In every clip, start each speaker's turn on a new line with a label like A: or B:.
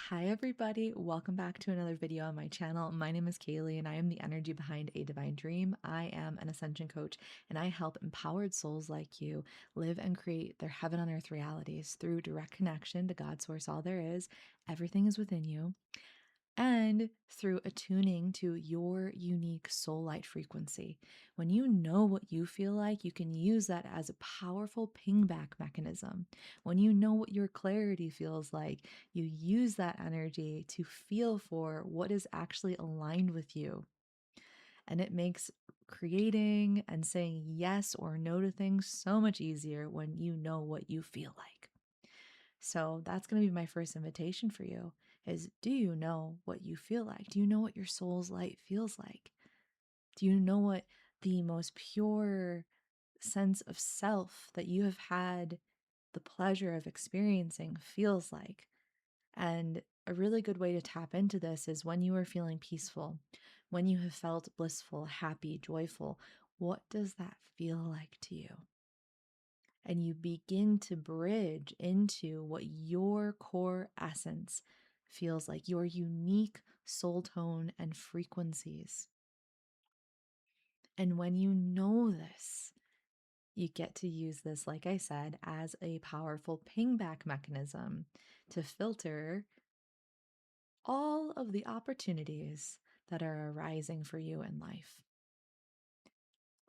A: Hi everybody, welcome back to another video on my channel. My name is Kaley and I am the energy behind A Divine Dream. I am an Ascension coach and I help empowered souls like you live and create their heaven on earth realities through direct connection to God source all there is. Everything is within you, and through attuning to your unique soul light frequency. When you know what you feel like, you can use that as a powerful pingback mechanism. When you know what your clarity feels like, you use that energy to feel for what is actually aligned with you. And it makes creating and saying yes or no to things so much easier when you know what you feel like. So that's going to be my first invitation for you is, do you know what you feel like? Do you know what your soul's light feels like? Do you know what the most pure sense of self that you have had the pleasure of experiencing feels like? And a really good way to tap into this is when you are feeling peaceful, when you have felt blissful, happy, joyful. What does that feel like to you? And you begin to bridge into what your core essence feels like, your unique soul tone and frequencies. And when you know this, you get to use this, like I said, as a powerful pingback mechanism to filter all of the opportunities that are arising for you in life.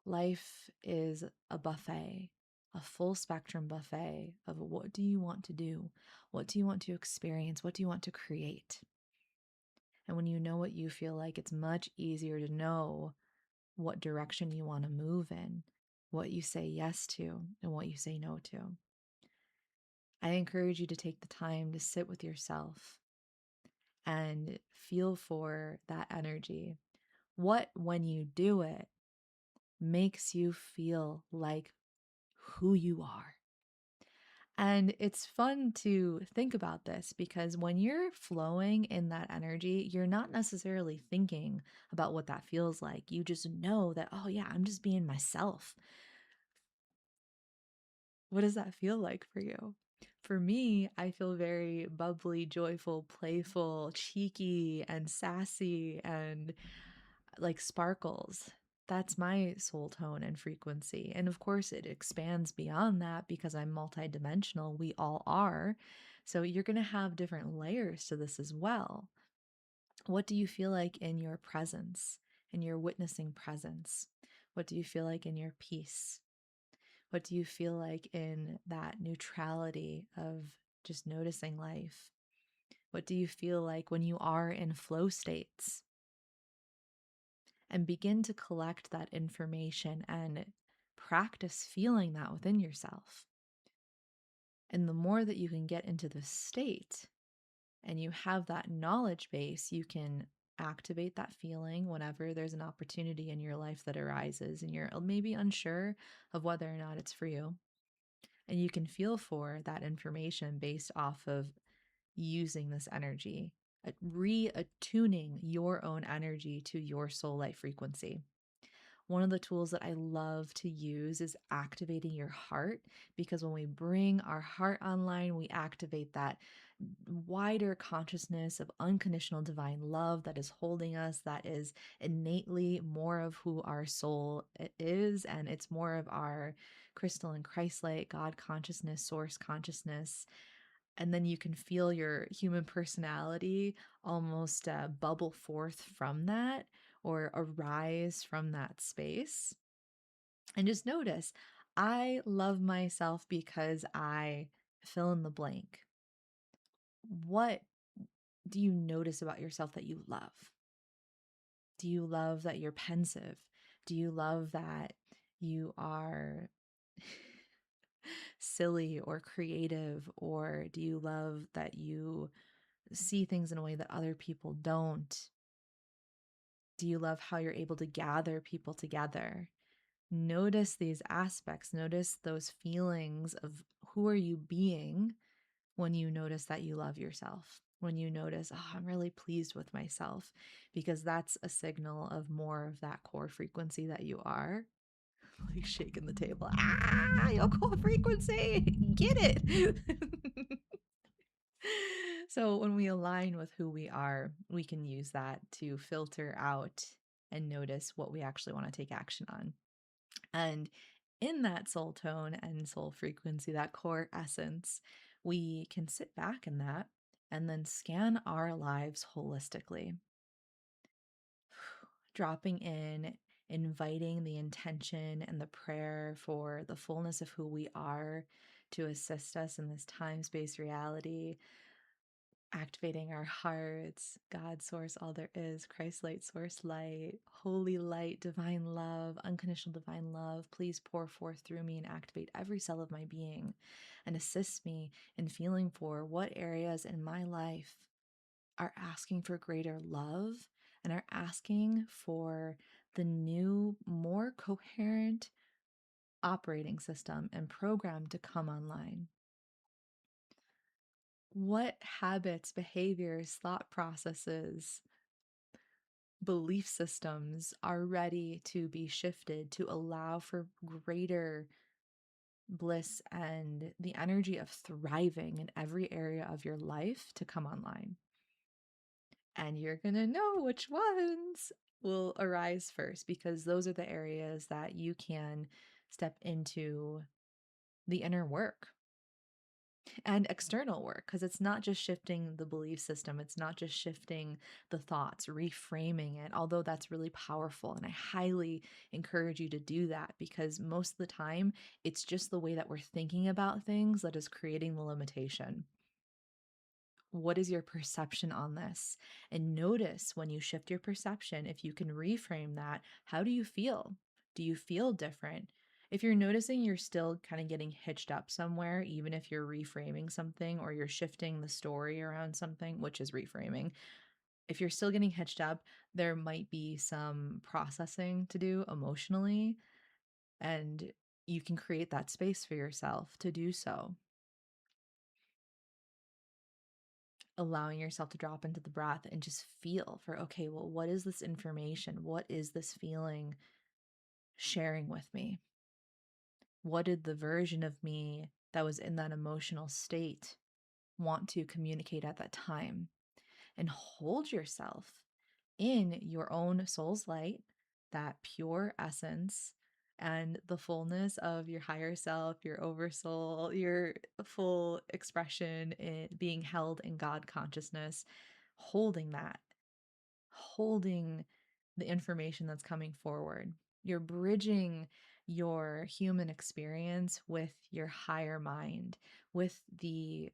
A: Life is a buffet, a full spectrum buffet of what do you want to do? What do you want to experience? What do you want to create? And when you know what you feel like, it's much easier to know what direction you want to move in, what you say yes to, and what you say no to. I encourage you to take the time to sit with yourself and feel for that energy. What, when you do it, makes you feel like who you are? And it's fun to think about this because when you're flowing in that energy, you're not necessarily thinking about what that feels like. You just know that, oh, yeah, I'm just being myself. What does that feel like for you? For me, I feel very bubbly, joyful, playful, cheeky, and sassy, and like sparkles. That's my soul tone and frequency. And of course, it expands beyond that because I'm multidimensional. We all are. So you're going to have different layers to this as well. What do you feel like in your presence, in your witnessing presence? What do you feel like in your peace? What do you feel like in that neutrality of just noticing life? What do you feel like when you are in flow states? And begin to collect that information and practice feeling that within yourself. And the more that you can get into the state and you have that knowledge base, you can activate that feeling whenever there's an opportunity in your life that arises and you're maybe unsure of whether or not it's for you. And you can feel for that information based off of using this energy, reattuning your own energy to your soul light frequency. One of the tools that I love to use is activating your heart, because when we bring our heart online, we activate that wider consciousness of unconditional divine love that is holding us, that is innately more of who our soul is, and it's more of our crystalline Christ-light God consciousness, source consciousness. And then you can feel your human personality almost bubble forth from that or arise from that space. And just notice, I love myself because I fill in the blank. What do you notice about yourself that you love? Do you love that you're pensive? Do you love that you are silly or creative? Or do you love that you see things in a way that other people don't? Do you love how you're able to gather people together? Notice these aspects, notice those feelings of who are you being when you notice that you love yourself, when you notice, oh, I'm really pleased with myself, because that's a signal of more of that core frequency that you are. Like shaking the table. Your core frequency, get it. So when we align with who we are, we can use that to filter out and notice what we actually want to take action on. And in that soul tone and soul frequency, that core essence, we can sit back in that and then scan our lives holistically, dropping in, inviting the intention and the prayer for the fullness of who we are to assist us in this time space reality, activating our hearts, God source, all there is, Christ light, source light, holy light, divine love, unconditional divine love. Please pour forth through me and activate every cell of my being and assist me in feeling for what areas in my life are asking for greater love and are asking for the new, more coherent operating system and program to come online. What habits, behaviors, thought processes, belief systems are ready to be shifted to allow for greater bliss and the energy of thriving in every area of your life to come online? And you're going to know which ones will arise first, because those are the areas that you can step into the inner work and external work, because it's not just shifting the belief system, it's not just shifting the thoughts, reframing it, although that's really powerful. And I highly encourage you to do that, because most of the time it's just the way that we're thinking about things that is creating the limitation. What is your perception on this? And notice when you shift your perception, if you can reframe that, how do you feel? Do you feel different? If you're noticing you're still kind of getting hitched up somewhere, even if you're reframing something or you're shifting the story around something, which is reframing, if you're still getting hitched up, there might be some processing to do emotionally, and you can create that space for yourself to do so. Allowing yourself to drop into the breath and just feel for, okay, well, what is this information? What is this feeling sharing with me? What did the version of me that was in that emotional state want to communicate at that time? And hold yourself in your own soul's light, that pure essence, and the fullness of your higher self, your oversoul, your full expression in being held in God consciousness, holding that, holding the information that's coming forward. You're bridging your human experience with your higher mind, with the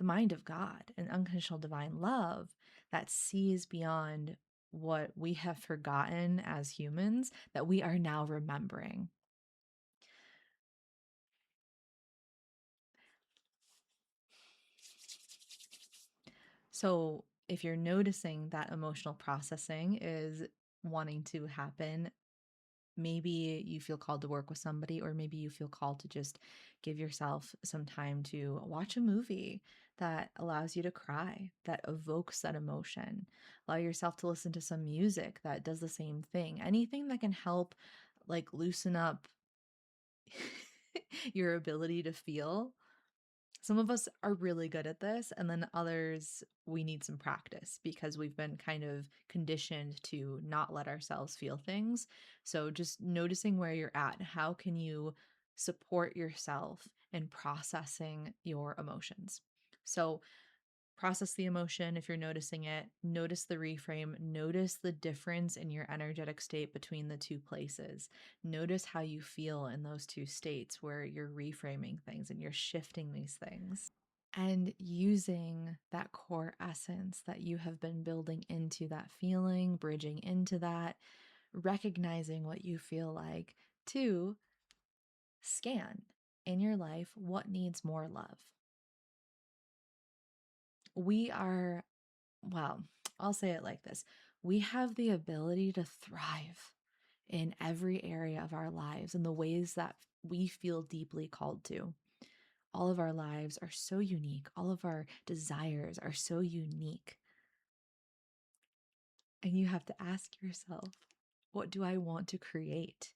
A: mind of God and unconditional divine love that sees beyond what we have forgotten as humans, that we are now remembering. So, if you're noticing that emotional processing is wanting to happen, maybe you feel called to work with somebody, or maybe you feel called to just give yourself some time to watch a movie that allows you to cry, that evokes that emotion. Allow yourself to listen to some music that does the same thing. Anything that can help, like, loosen up your ability to feel. Some of us are really good at this, and then others, we need some practice because we've been kind of conditioned to not let ourselves feel things. So, just noticing where you're at, how can you support yourself in processing your emotions? So, process the emotion if you're noticing it, notice the reframe, notice the difference in your energetic state between the two places. Notice how you feel in those two states where you're reframing things and you're shifting these things. And using that core essence that you have been building into that feeling, bridging into that, recognizing what you feel like, to scan in your life what needs more love. We are, well, I'll say it like this: we have the ability to thrive in every area of our lives in the ways that we feel deeply called to. All of our lives are so unique, all of our desires are so unique. And you have to ask yourself, what do I want to create?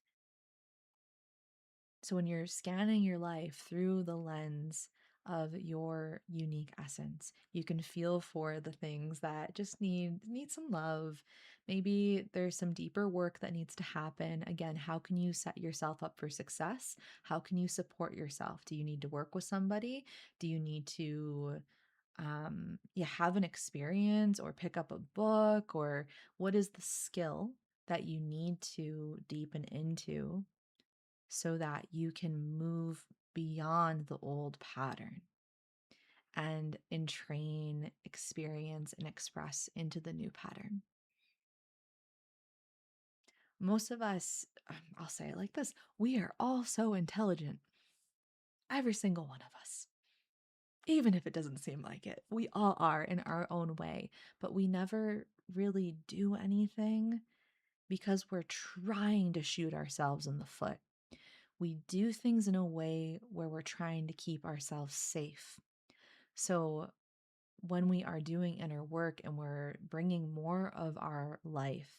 A: So when you're scanning your life through the lens of your unique essence. You can feel for the things that just need some love. Maybe there's some deeper work that needs to happen. Again, how can you set yourself up for success? How can you support yourself? Do you need to work with somebody? Do you need to have an experience or pick up a book, or what is the skill that you need to deepen into so that you can move beyond the old pattern and entrain, experience, and express into the new pattern? Most of us, I'll say it like this, we are all so intelligent, every single one of us. Even if it doesn't seem like it, we all are in our own way, but we never really do anything because we're trying to shoot ourselves in the foot. We do things in a way where we're trying to keep ourselves safe. So when we are doing inner work and we're bringing more of our life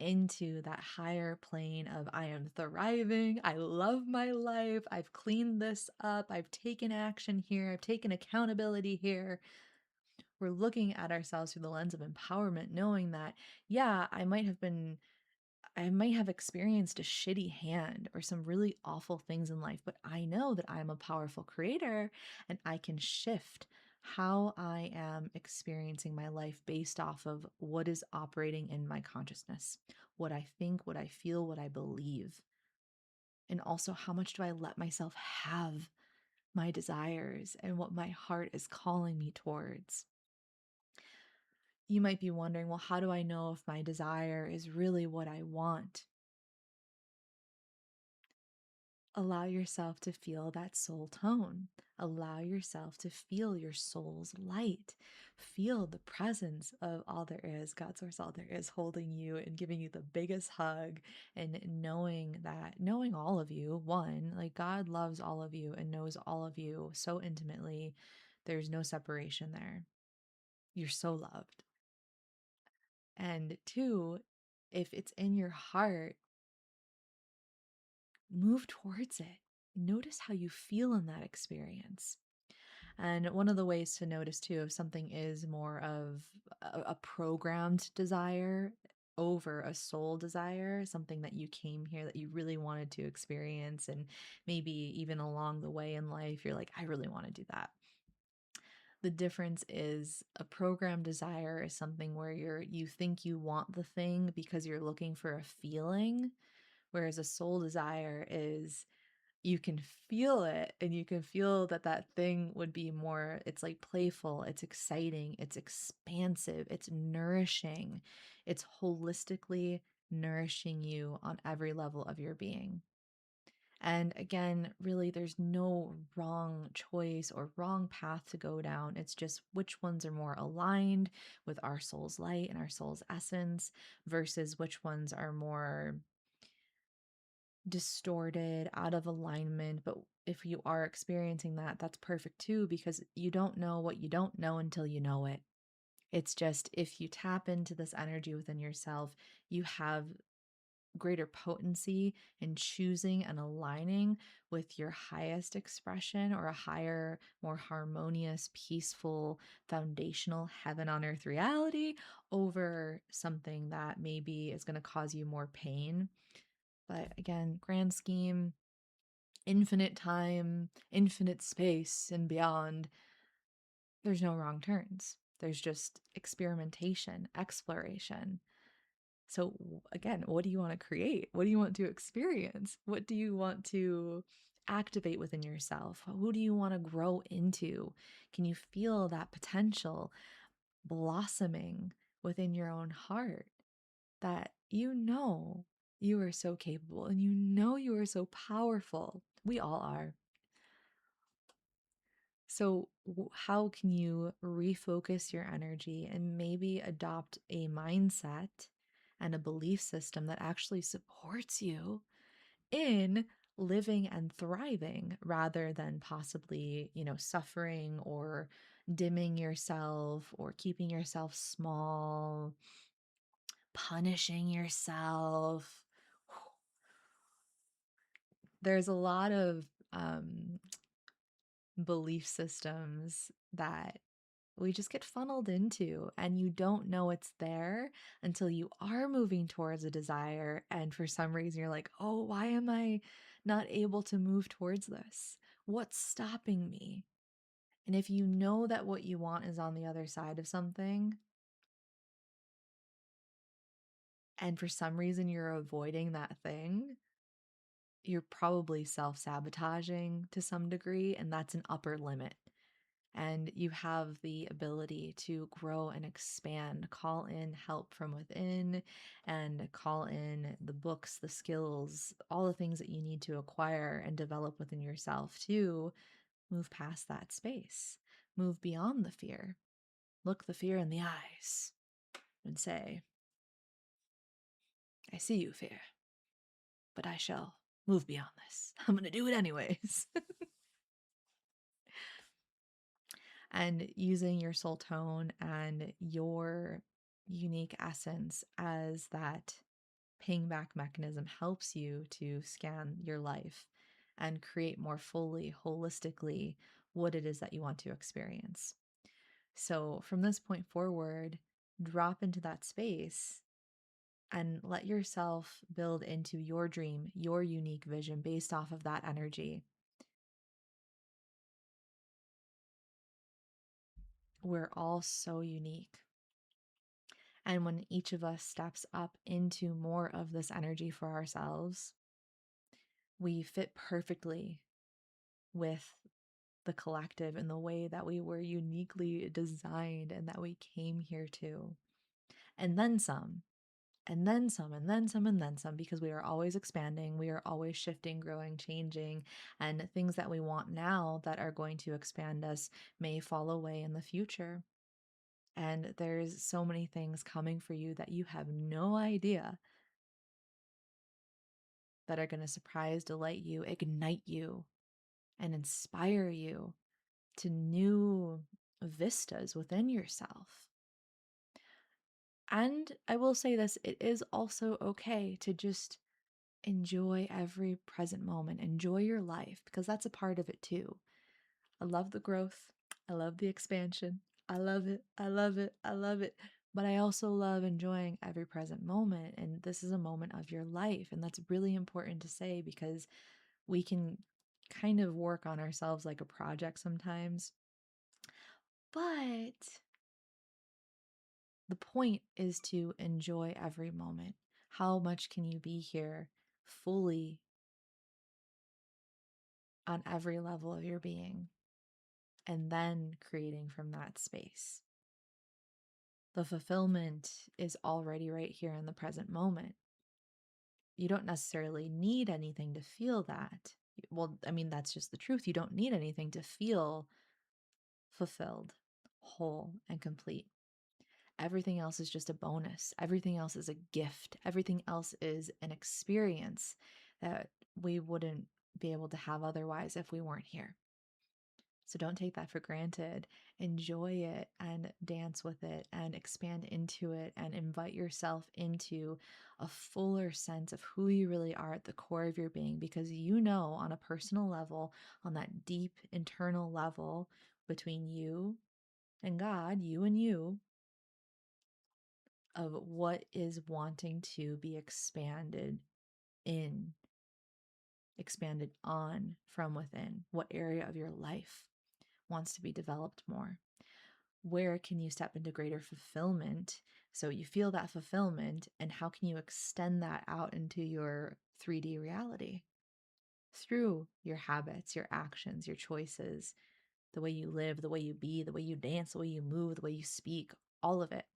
A: into that higher plane of I am thriving, I love my life, I've cleaned this up, I've taken action here, I've taken accountability here. We're looking at ourselves through the lens of empowerment, knowing that, yeah, I might have experienced a shitty hand or some really awful things in life, but I know that I'm a powerful creator and I can shift how I am experiencing my life based off of what is operating in my consciousness, what I think, what I feel, what I believe. And also, how much do I let myself have my desires and what my heart is calling me towards? You might be wondering, well, how do I know if my desire is really what I want? Allow yourself to feel that soul tone. Allow yourself to feel your soul's light. Feel the presence of all there is, God source, all there is, holding you and giving you the biggest hug. And knowing all of you, one, like God loves all of you and knows all of you so intimately. There's no separation there. You're so loved. And two, if it's in your heart, move towards it. Notice how you feel in that experience. And one of the ways to notice too, if something is more of a programmed desire over a soul desire, something that you came here that you really wanted to experience, and maybe even along the way in life, you're like, I really want to do that. The difference is a programmed desire is something where you think you want the thing because you're looking for a feeling, whereas a soul desire is you can feel it and you can feel that that thing would be more, it's like playful, it's exciting, it's expansive, it's nourishing, it's holistically nourishing you on every level of your being. And again, really, there's no wrong choice or wrong path to go down. It's just which ones are more aligned with our soul's light and our soul's essence versus which ones are more distorted, out of alignment. But if you are experiencing that, that's perfect too, because you don't know what you don't know until you know it. It's just if you tap into this energy within yourself, you have greater potency in choosing and aligning with your highest expression or a higher, more harmonious, peaceful, foundational heaven on earth reality over something that maybe is going to cause you more pain. But again, grand scheme, infinite time, infinite space, and beyond, there's no wrong turns. There's just experimentation, exploration. So, again, what do you want to create? What do you want to experience? What do you want to activate within yourself? Who do you want to grow into? Can you feel that potential blossoming within your own heart that you are so capable and you are so powerful? We all are. So, how can you refocus your energy and maybe adopt a mindset and a belief system that actually supports you in living and thriving rather than possibly, suffering or dimming yourself or keeping yourself small, punishing yourself? There's a lot of belief systems that we just get funneled into, and you don't know it's there until you are moving towards a desire. And for some reason, you're like, oh, why am I not able to move towards this? What's stopping me? And if you know that what you want is on the other side of something, and for some reason you're avoiding that thing, you're probably self sabotaging to some degree, and that's an upper limit. And you have the ability to grow and expand, call in help from within, and call in the books, the skills, all the things that you need to acquire and develop within yourself to move past that space, move beyond the fear, look the fear in the eyes and say, I see you, fear, but I shall move beyond this. I'm going to do it anyways. And using your soul tone and your unique essence as that paying back mechanism helps you to scan your life and create more fully, holistically, what it is that you want to experience. So from this point forward, drop into that space and let yourself build into your dream, your unique vision based off of that energy. We're all so unique. And when each of us steps up into more of this energy for ourselves, we fit perfectly with the collective in the way that we were uniquely designed and that we came here to. And then some, and then some, and then some, and then some, because we are always expanding, we are always shifting, growing, changing, and things that we want now that are going to expand us may fall away in the future. And there's so many things coming for you that you have no idea that are going to surprise, delight you, ignite you, and inspire you to new vistas within yourself. And I will say this, it is also okay to just enjoy every present moment, enjoy your life, because that's a part of it too. I love the growth, I love the expansion, I love it, I love it, I love it. But I also love enjoying every present moment. And this is a moment of your life. And that's really important to say because we can kind of work on ourselves like a project sometimes. But the point is to enjoy every moment. How much can you be here fully on every level of your being? And then creating from that space. The fulfillment is already right here in the present moment. You don't necessarily need anything to feel that. Well, I mean, that's just the truth. You don't need anything to feel fulfilled, whole, and complete. Everything else is just a bonus. Everything else is a gift. Everything else is an experience that we wouldn't be able to have otherwise if we weren't here. So don't take that for granted. Enjoy it and dance with it and expand into it and invite yourself into a fuller sense of who you really are at the core of your being, because you know on a personal level, on that deep internal level between you and God, you and you, of what is wanting to be expanded in, expanded on from within, what area of your life wants to be developed more. Where can you step into greater fulfillment? So you feel that fulfillment, and how can you extend that out into your 3D reality? Through your habits, your actions, your choices, the way you live, the way you be, the way you dance, the way you move, the way you speak, all of it.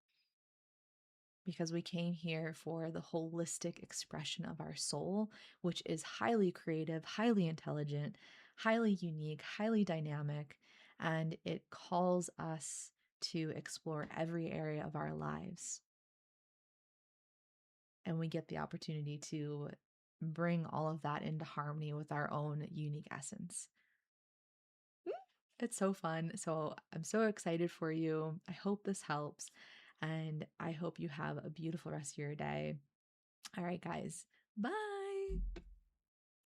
A: Because we came here for the holistic expression of our soul, which is highly creative, highly intelligent, highly unique, highly dynamic, and it calls us to explore every area of our lives. And we get the opportunity to bring all of that into harmony with our own unique essence. It's so fun. So I'm so excited for you. I hope this helps. And I hope you have a beautiful rest of your day. All right, guys. Bye.